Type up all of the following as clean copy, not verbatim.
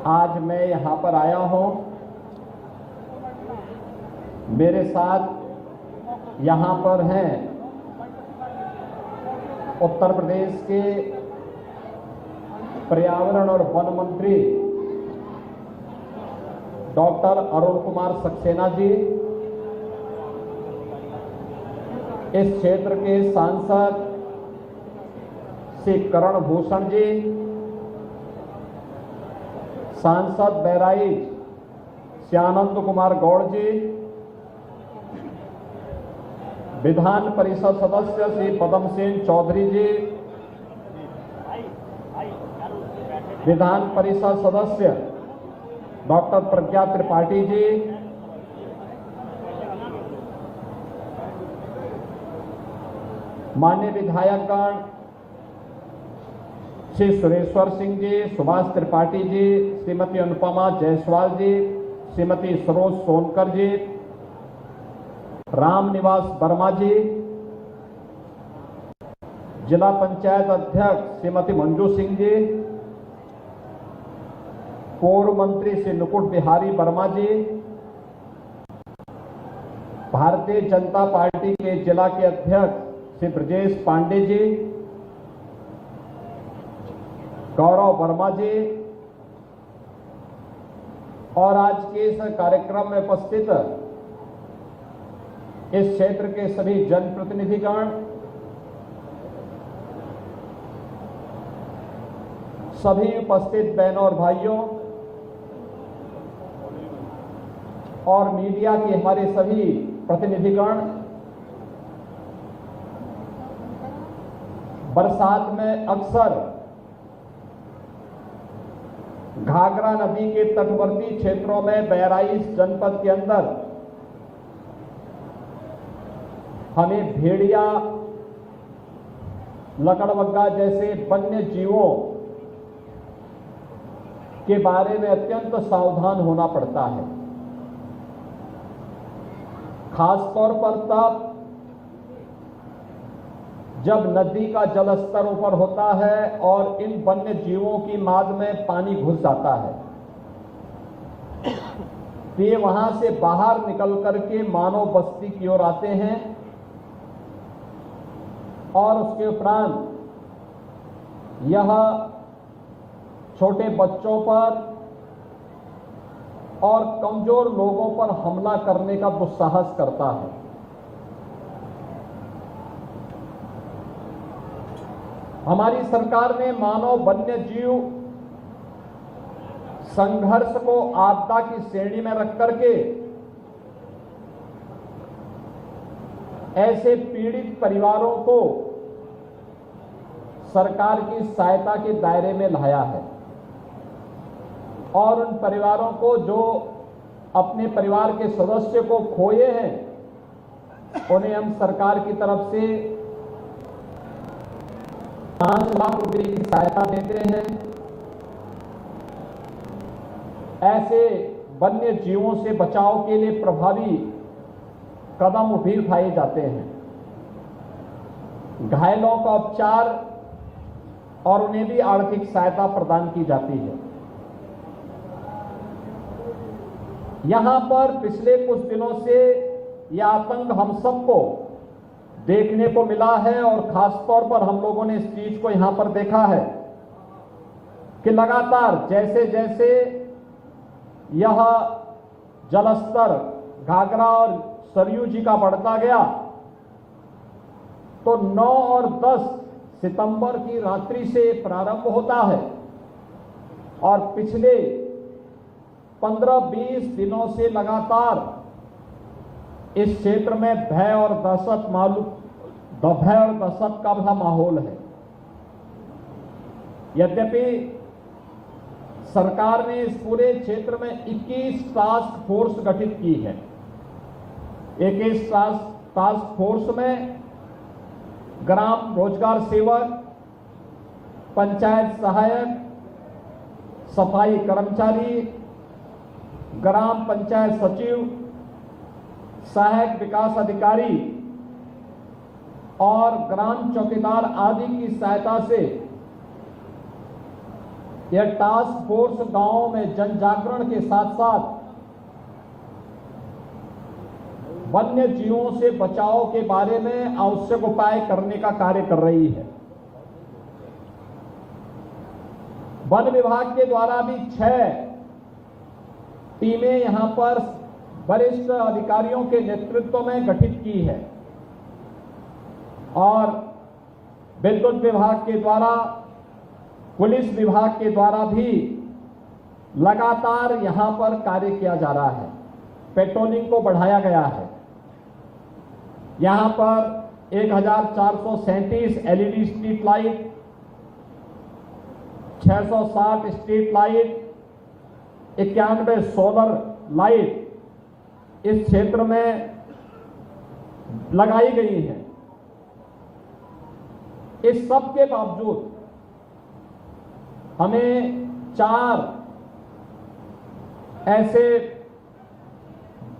आज मैं यहां पर आया हूं। मेरे साथ यहां पर हैं उत्तर प्रदेश के पर्यावरण और वन मंत्री डॉक्टर अरुण कुमार सक्सेना जी, इस क्षेत्र के सांसद श्री करण भूषण जी, सांसद बहराइच श्री आनंद कुमार गौड़ जी, विधान परिषद सदस्य श्री पदम सिंह चौधरी जी, विधान परिषद सदस्य डॉक्टर प्रज्ञा त्रिपाठी जी, माननीय विधायकगण श्री सुरेश्वर सिंह जी, सुभाष त्रिपाठी जी, श्रीमती अनुपमा जायसवाल जी, श्रीमती सरोज सोनकर जी, राम निवास वर्मा जी, जिला पंचायत अध्यक्ष श्रीमती मंजू सिंह जी, पूर्व मंत्री श्री नुकुट बिहारी वर्मा जी, भारतीय जनता पार्टी के जिला के अध्यक्ष श्री ब्रजेश पांडे जी, गौरव वर्मा जी और आज के इस कार्यक्रम में उपस्थित इस क्षेत्र के सभी जनप्रतिनिधिगण, सभी उपस्थित बहनों और भाइयों और मीडिया के हमारे सभी प्रतिनिधिगण, बरसात में अक्सर घाघरा नदी के तटवर्ती क्षेत्रों में बहराइच जनपद के अंदर हमें भेड़िया, लकड़बग्गा जैसे वन्य जीवों के बारे में अत्यंत सावधान होना पड़ता है। खासतौर पर तब जब नदी का जलस्तर ऊपर होता है और इन वन्य जीवों की माद में पानी घुस जाता है, तो ये वहां से बाहर निकल करके मानव बस्ती की ओर आते हैं और उसके उपरांत यह छोटे बच्चों पर और कमजोर लोगों पर हमला करने का दुस्साहस करता है। हमारी सरकार ने मानव वन्य जीव संघर्ष को आपदा की श्रेणी में रख करके ऐसे पीड़ित परिवारों को सरकार की सहायता के दायरे में लाया है और उन परिवारों को जो अपने परिवार के सदस्य को खोए हैं, उन्हें हम सरकार की तरफ से 5 लाख रुपए की सहायता देते हैं। ऐसे वन्य जीवों से बचाव के लिए प्रभावी कदम भी उठाए जाते हैं। घायलों का उपचार और उन्हें भी आर्थिक सहायता प्रदान की जाती है। यहां पर पिछले कुछ दिनों से यह आतंक हम सबको देखने को मिला है और खासतौर पर हम लोगों ने इस चीज को यहां पर देखा है कि लगातार जैसे जैसे यह जलस्तर घाघरा और सरयू जी का बढ़ता गया, तो 9 और 10 सितंबर की रात्रि से प्रारंभ होता है और पिछले 15-20 दिनों से लगातार इस क्षेत्र में भय और दहशत का भी माहौल है। यद्यपि सरकार ने इस पूरे क्षेत्र में 21 टास्क फोर्स गठित की है। 21 टास्क फोर्स में ग्राम रोजगार सेवक, पंचायत सहायक, सफाई कर्मचारी, ग्राम पंचायत सचिव, सहायक विकास अधिकारी और ग्राम चौकीदार आदि की सहायता से यह टास्क फोर्स गांवों में जन जागरण के साथ साथ वन्य जीवों से बचाव के बारे में आवश्यक उपाय करने का कार्य कर रही है। वन विभाग के द्वारा भी 6 टीमें यहां पर वरिष्ठ अधिकारियों के नेतृत्व में गठित की है और विद्युत विभाग के द्वारा, पुलिस विभाग के द्वारा भी लगातार यहां पर कार्य किया जा रहा है। पेट्रोलिंग को बढ़ाया गया है। यहां पर 1437 LED street light, 660 street light, 91 solar light इस क्षेत्र में लगाई गई है। इस सब के बावजूद हमें 4 ऐसे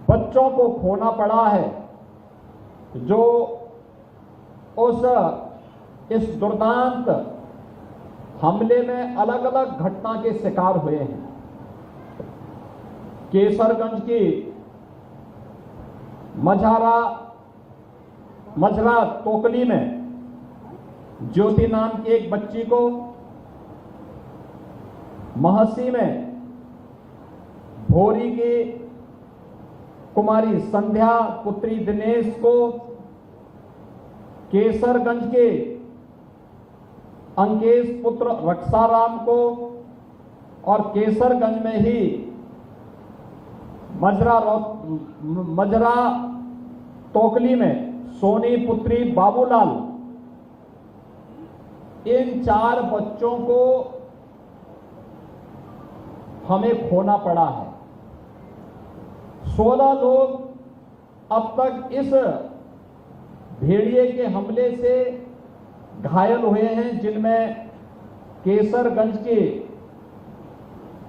बच्चों को खोना पड़ा है जो इस दुर्दांत हमले में अलग अलग घटना के शिकार हुए हैं। केसरगंज की मझरा टोकली में ज्योति नाम की एक बच्ची को, महसी में भोरी की कुमारी संध्या पुत्री दिनेश को, केसरगंज के अंकेश पुत्र रक्षाराम को और केसरगंज में ही मजरा टोकली में सोनी पुत्री बाबूलाल, इन 4 बच्चों को हमें खोना पड़ा है। 16 लोग अब तक इस भेड़िए के हमले से घायल हुए हैं, जिनमें केसरगंज के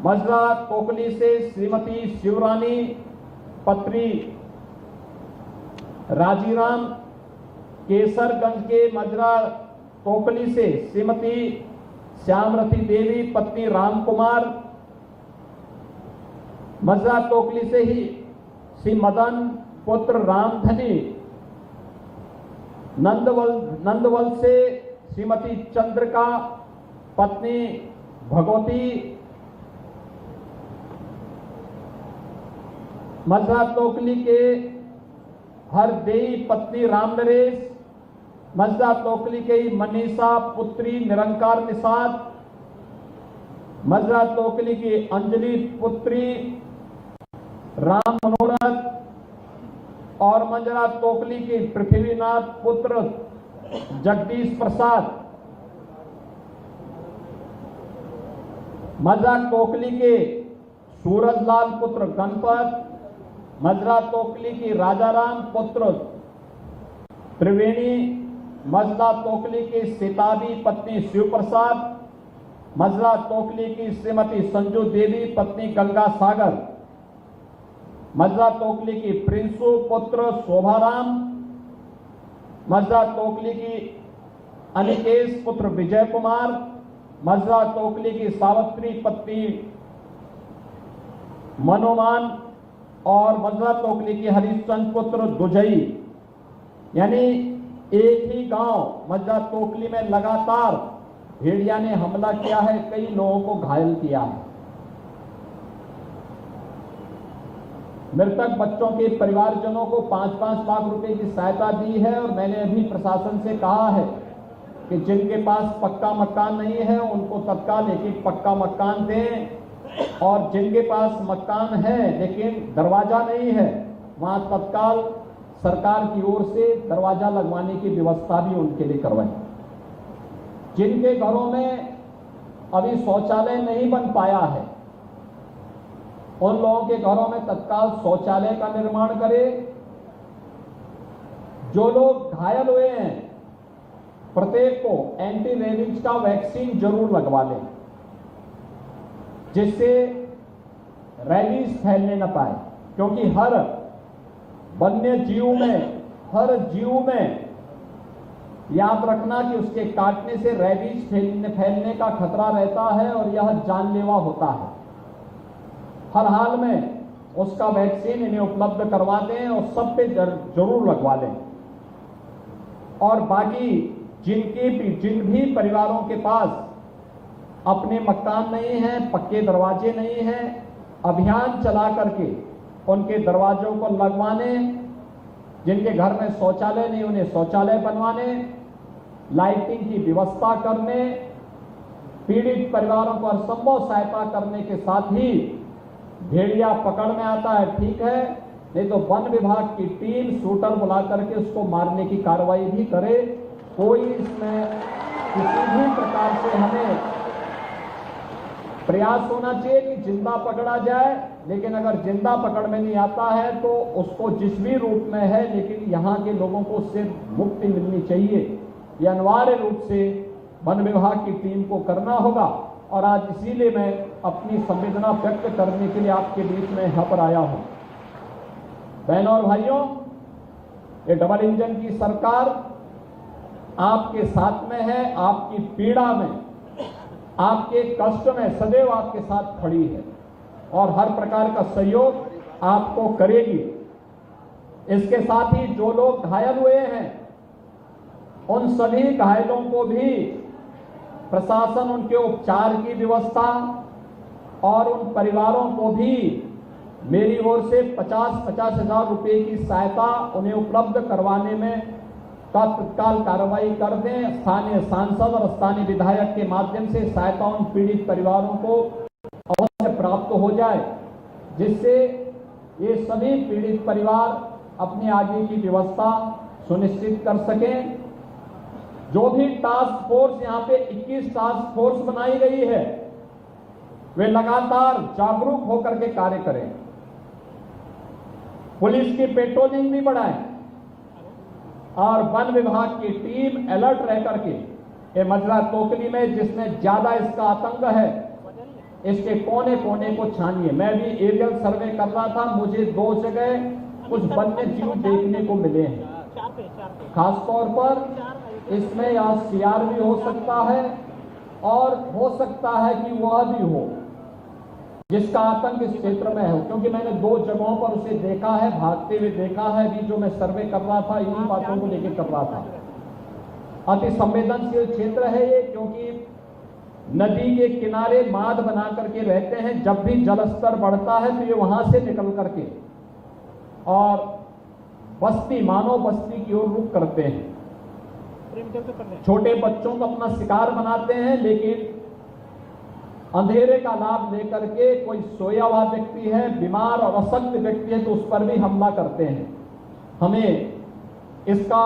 मजरा टोकली से श्रीमती शिवरानी पत्री राजीराम, केसरगंज के मजरा टोकली से श्रीमती श्यामरती देवी पत्नी रामकुमार, मजरा टोकली से ही श्री मदन पुत्र रामधनी, नंदवल से श्रीमती चंद्रिका पत्नी भगवती, मजरा टोकली के हरदेई पत्नी रामनरेश, मजरा टोकली के मनीषा पुत्री निरंकार निषाद, मजरा टोकली की अंजलि पुत्री राम मनोरथ और मजरा टोकली की पृथ्वीनाथ पुत्र जगदीश प्रसाद, मजरा टोकली के सूरजलाल पुत्र गणपत, मजरा टोकली की राजाराम पुत्र त्रिवेणी, मजरा टोकली की सीताबी पत्नी शिव प्रसाद, मजरा टोकली की श्रीमती संजू देवी पत्नी गंगा सागर, मजरा टोकली की प्रिंसु पुत्र शोभाराम, मजरा टोकली की अनिकेश पुत्र विजय कुमार, मजरा टोकली की सावित्री पत्नी मनोमान और मजरा टोकली की हरिश्चंद्र पुत्र दुजई। यानी एक ही गांव मजरा टोकली में लगातार भेड़िया ने हमला किया है, कई लोगों को घायल किया है। मृतक बच्चों के परिवारजनों को 5-5 लाख रुपए की सहायता दी है और मैंने अभी प्रशासन से कहा है कि जिनके पास पक्का मकान नहीं है उनको तत्काल एक पक्का मकान दें, और जिनके पास मकान है लेकिन दरवाजा नहीं है वहां तत्काल सरकार की ओर से दरवाजा लगवाने की व्यवस्था भी उनके लिए करवाएं। जिनके घरों में अभी शौचालय नहीं बन पाया है उन लोगों के घरों में तत्काल शौचालय का निर्माण करें। जो लोग घायल हुए हैं प्रत्येक को एंटी रेबीज का वैक्सीन जरूर लगवा लें, जिससे रेबीज फैलने न पाए, क्योंकि हर वन्य जीव में, हर जीव में याद रखना कि उसके काटने से रेबीज फैलने का खतरा रहता है और यह जानलेवा होता है। हर हाल में उसका वैक्सीन इन्हें उपलब्ध करवा दें और सब पे जरूर लगवा लें। और बाकी जिन भी परिवारों के पास अपने मकान नहीं हैं, पक्के दरवाजे नहीं हैं, अभियान चला करके उनके दरवाजों को लगवाने, जिनके घर में शौचालय नहीं उन्हें शौचालय बनवाने, लाइटिंग की व्यवस्था करने, पीड़ित परिवारों को हरसंभव सहायता करने के साथ ही भेड़िया पकड़ में आता है ठीक है, नहीं तो वन विभाग की टीम शूटर बुला करके उसको मारने की कार्रवाई भी करे। कोई इसमें किसी भी प्रकार से हमें प्रयास होना चाहिए कि जिंदा पकड़ा जाए, लेकिन अगर जिंदा पकड़ में नहीं आता है तो उसको जिस भी रूप में है, लेकिन यहाँ के लोगों को उससे मुक्ति मिलनी चाहिए। यह अनिवार्य रूप से वन विभाग की टीम को करना होगा। और आज इसीलिए मैं अपनी संवेदना व्यक्त करने के लिए आपके बीच में यहाँ पर आया हूँ। बहनों और भाइयों, ये डबल इंजन की सरकार आपके साथ में है, आपकी पीड़ा में, आपके कष्ट में सदैव आपके साथ खड़ी है और हर प्रकार का सहयोग आपको करेगी। इसके साथ ही जो लोग घायल हुए हैं उन सभी घायलों को भी प्रशासन उनके उपचार की व्यवस्था और उन परिवारों को भी मेरी ओर से 50-50 हजार रुपए की सहायता उन्हें उपलब्ध करवाने में तत्काल कार्रवाई कर दें। स्थानीय सांसद और स्थानीय विधायक के माध्यम से सहायता उन पीड़ित परिवारों को अवश्य प्राप्त हो जाए, जिससे ये सभी पीड़ित परिवार अपनी आगे की व्यवस्था सुनिश्चित कर सकें। जो भी टास्क फोर्स यहाँ पे 21 टास्क फोर्स बनाई गई है, वे लगातार जागरूक होकर के कार्य करें। पुलिस की पेट्रोलिंग भी बढ़ाएं और वन विभाग की टीम अलर्ट रह करके ये मजरा टोकरी में जिसमें ज्यादा इसका आतंक है, इसके कोने कोने को छानिए। मैं भी एरियल सर्वे कर रहा था, मुझे 2 जगह कुछ वन्य जीव देखने को मिले हैं। खासतौर पर इसमें या सियार भी हो सकता है और हो सकता है कि वह भी हो जिसका आतंक इस क्षेत्र में है, क्योंकि मैंने 2 जगहों पर उसे देखा है, भागते हुए देखा है। भी जो मैं सर्वे कर रहा था इन्हीं बातों को लेकर कर रहा था। अति संवेदनशील क्षेत्र है ये, क्योंकि नदी के किनारे माद बना करके रहते हैं। जब भी जल स्तर बढ़ता है तो ये वहां से निकल करके और बस्ती, मानव बस्ती की ओर रुख करते हैं। छोटे बच्चों को अपना शिकार बनाते हैं, लेकिन अंधेरे का लाभ लेकर के कोई सोया हुआ व्यक्ति है, बीमार और अशक्त व्यक्ति है तो उस पर भी हमला करते हैं। हमें इसका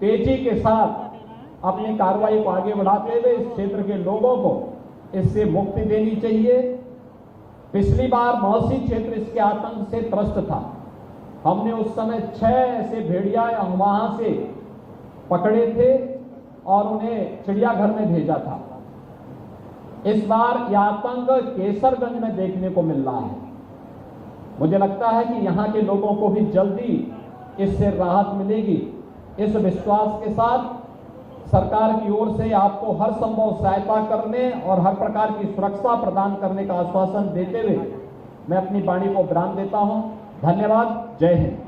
तेजी के साथ अपनी कार्रवाई को आगे बढ़ाते हुए इस क्षेत्र के लोगों को इससे मुक्ति देनी चाहिए। पिछली बार मौसी क्षेत्र इसके आतंक से त्रस्त था। हमने उस समय 6 ऐसे भेड़िया वहां से पकड़े थे और उन्हें चिड़ियाघर में भेजा था। इस बार यह आतंक केसरगंज में देखने को मिल रहा है। मुझे लगता है कि यहाँ के लोगों को भी जल्दी इससे राहत मिलेगी। इस विश्वास के साथ सरकार की ओर से आपको हर संभव सहायता करने और हर प्रकार की सुरक्षा प्रदान करने का आश्वासन देते हुए मैं अपनी वाणी को विराम देता हूं। धन्यवाद। जय हिंद।